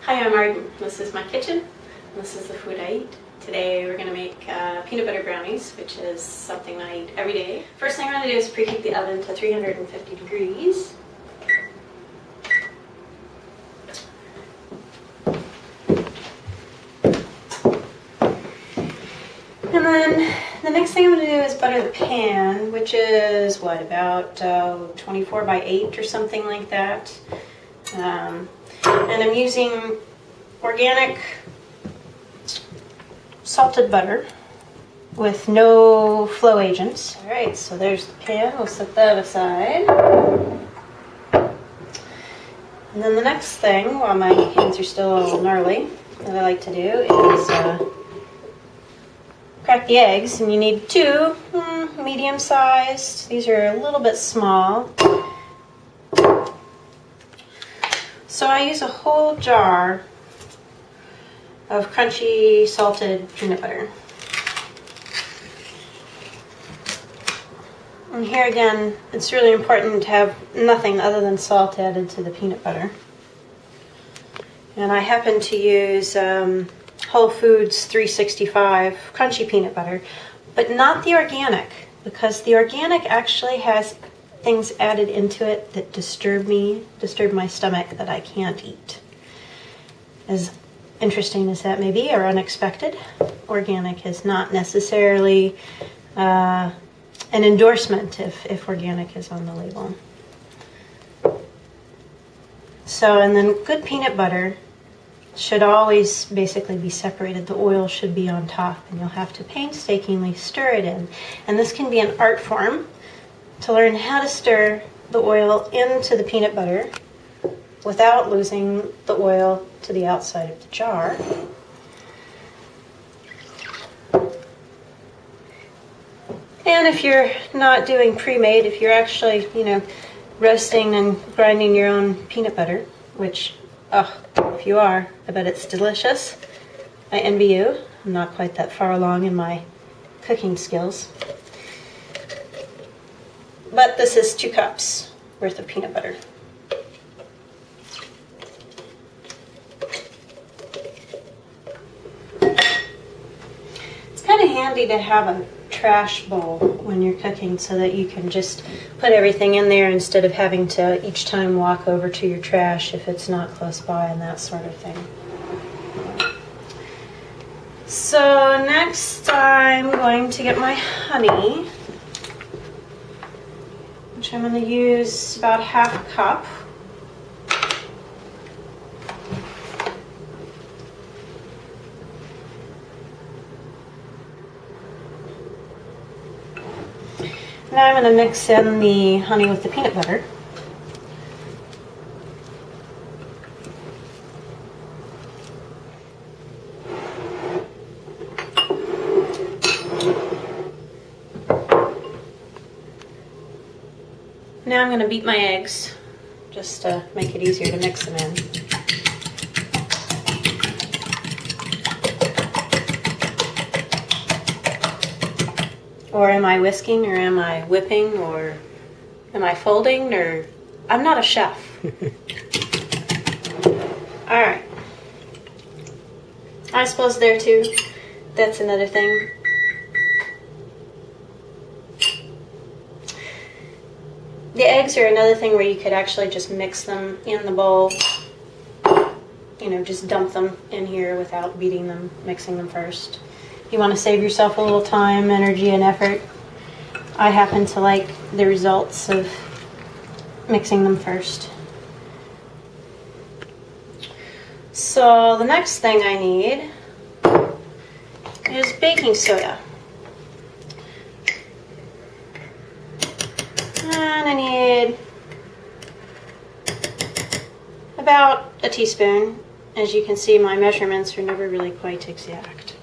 Hi, I'm Arden. This is my kitchen, and this is the food I eat. Today we're going to make peanut butter brownies, which is something I eat every day. First thing I'm going to do is preheat the oven to 350 degrees. And then the next thing I'm going to do is butter the pan, which is what, about 24 by 8 or something like that. And I'm using organic salted butter with no flow agents. All right, so there's the pan. We'll set that aside. And then the next thing, while my hands are still a little gnarly, that I like to do is crack the eggs. And you need two, medium-sized. These are a little bit small. So I use a whole jar of crunchy salted peanut butter. And here again, it's really important to have nothing other than salt added to the peanut butter. And I happen to use Whole Foods 365 crunchy peanut butter, but not the organic, because the organic actually has things added into it that disturb my stomach, that I can't eat. As interesting as that may be, or unexpected, organic is not necessarily an endorsement if organic is on the label. So, and then good peanut butter should always basically be separated. The oil should be on top, and you'll have to painstakingly stir it in. And this can be an art form, to learn how to stir the oil into the peanut butter without losing the oil to the outside of the jar. And if you're not doing pre-made, if you're actually, roasting and grinding your own peanut butter, which, if you are, I bet it's delicious. I envy you. I'm not quite that far along in my cooking skills. But this is 2 cups worth of peanut butter. It's kind of handy to have a trash bowl when you're cooking so that you can just put everything in there instead of having to each time walk over to your trash if it's not close by and that sort of thing. So next I'm going to get my honey, which I'm going to use about 1/2 cup. Now I'm going to mix in the honey with the peanut butter. Now I'm going to beat my eggs, just to make it easier to mix them in. Or am I whisking, or am I whipping, or am I folding, or... I'm not a chef. Alright. I suppose there too, that's another thing. The eggs are another thing where you could actually just mix them in the bowl. Just dump them in here without beating them, mixing them first. You want to save yourself a little time, energy, and effort. I happen to like the results of mixing them first. So the next thing I need is baking soda. And I need about a teaspoon. As you can see, my measurements are never really quite exact.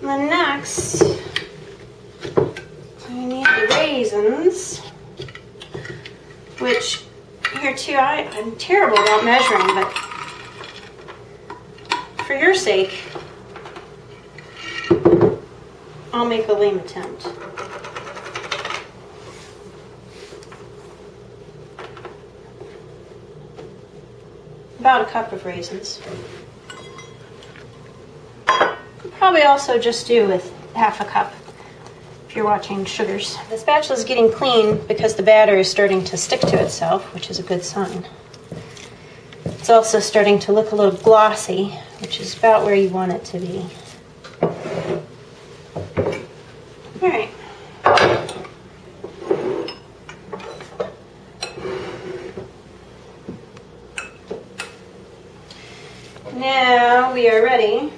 And then next, I need the raisins, which here too, I'm terrible about measuring, but for your sake, I'll make a lame attempt. About a cup of raisins. Could probably also just do with half a cup if you're watching sugars. The spatula is getting clean because the batter is starting to stick to itself, which is a good sign. It's also starting to look a little glossy, which is about where you want it to be. All right. Now we are ready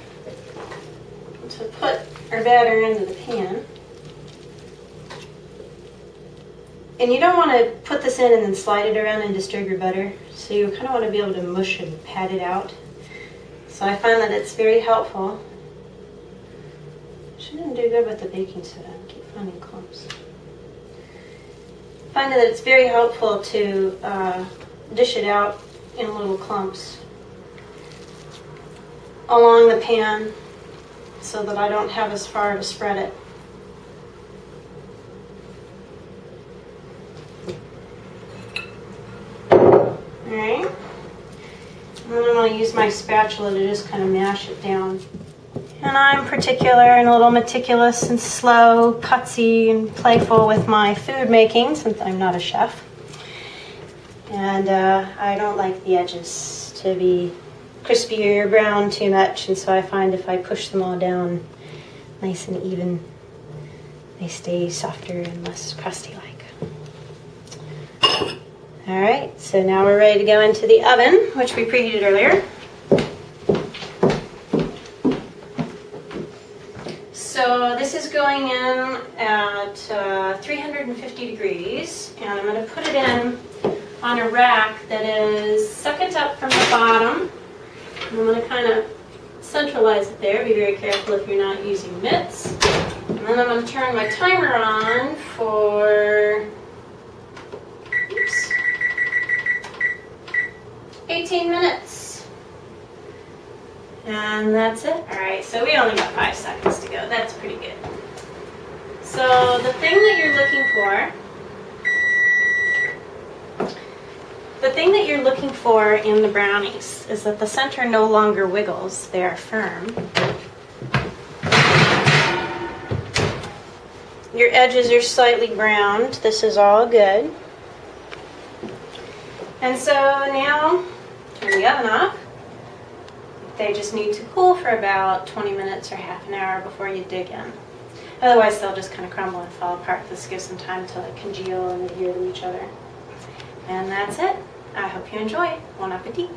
to put our batter into the pan. And you don't want to put this in and then slide it around and disturb your butter. So you kind of want to be able to mush and pat it out. So I find that it's very helpful. She didn't do good with the baking soda. I keep finding clumps. I find that it's very helpful to dish it out in little clumps along the pan so that I don't have as far to spread it. Alright, and then I'm going to use my spatula to just kind of mash it down. And I'm particular and a little meticulous and slow, putsy and playful with my food making since I'm not a chef. And I don't like the edges to be crispy or brown too much, and so I find if I push them all down nice and even, they stay softer and less crusty-like. Alright, so now we're ready to go into the oven, which we preheated earlier. So this is going in at 350 degrees, and I'm going to put it in on a rack that is second up from the bottom. And I'm going to kind of centralize it there. Be very careful if you're not using mitts. And then I'm going to turn my timer on for 18 minutes. And that's it. Alright, so we only got 5 seconds to go. That's pretty good. So the thing that you're looking for in the brownies is that the center no longer wiggles. They are firm. Your edges are slightly browned. This is all good. And so now, turn the oven off. They just need to cool for about 20 minutes or half an hour before you dig in. Otherwise, they'll just kind of crumble and fall apart. This gives them time to congeal and adhere to each other. And that's it. I hope you enjoy. Bon appetit.